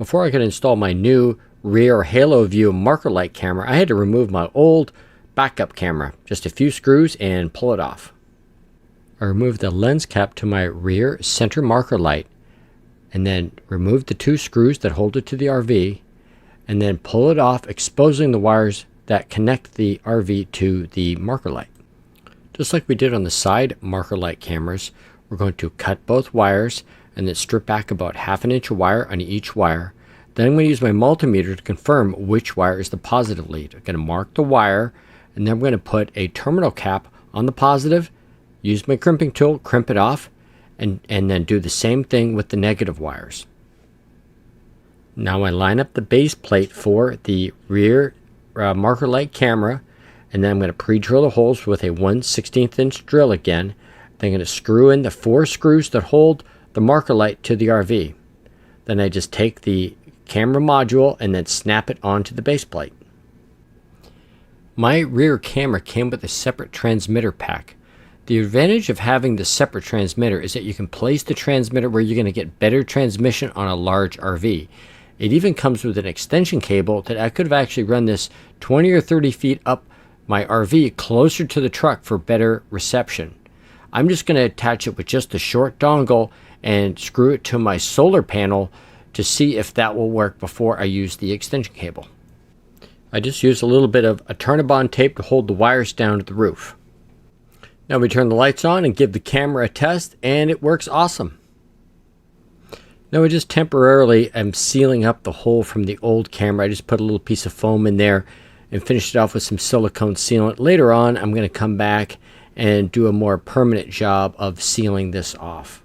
Before I could install my new rear Haloview marker light camera, I had to remove my old backup camera, just a few screws, and pull it off. I removed the lens cap to my rear center marker light, and then remove the 2 screws that hold it to the RV, and then pull it off, exposing the wires that connect the RV to the marker light. Just like we did on the side marker light cameras, we're going to cut both wires and then strip back about 1/2 inch of wire on each wire. Then I'm going to use my multimeter to confirm which wire is the positive lead. I'm going to mark the wire, and then I'm going to put a terminal cap on the positive, use my crimping tool, crimp it off, and then do the same thing with the negative wires. Now I line up the base plate for the rear marker light camera, and then I'm going to pre-drill the holes with a 1/16 inch drill again. Then I'm going to screw in the 4 screws that hold the marker light to the RV. Then I just take the camera module and then snap it onto the base plate. My rear camera came with a separate transmitter pack. The advantage of having the separate transmitter is that you can place the transmitter where you're going to get better transmission on a large RV. It even comes with an extension cable that I could have actually run this 20 or 30 feet up my RV closer to the truck for better reception. I'm just going to attach it with just a short dongle and screw it to my solar panel to see if that will work before I use the extension cable. I just used a little bit of a Turnabond tape to hold the wires down to the roof. Now we turn the lights on and give the camera a test, and it works awesome. Now I just temporarily am sealing up the hole from the old camera. I just put a little piece of foam in there and finished it off with some silicone sealant. Later on, I'm going to come back and do a more permanent job of sealing this off.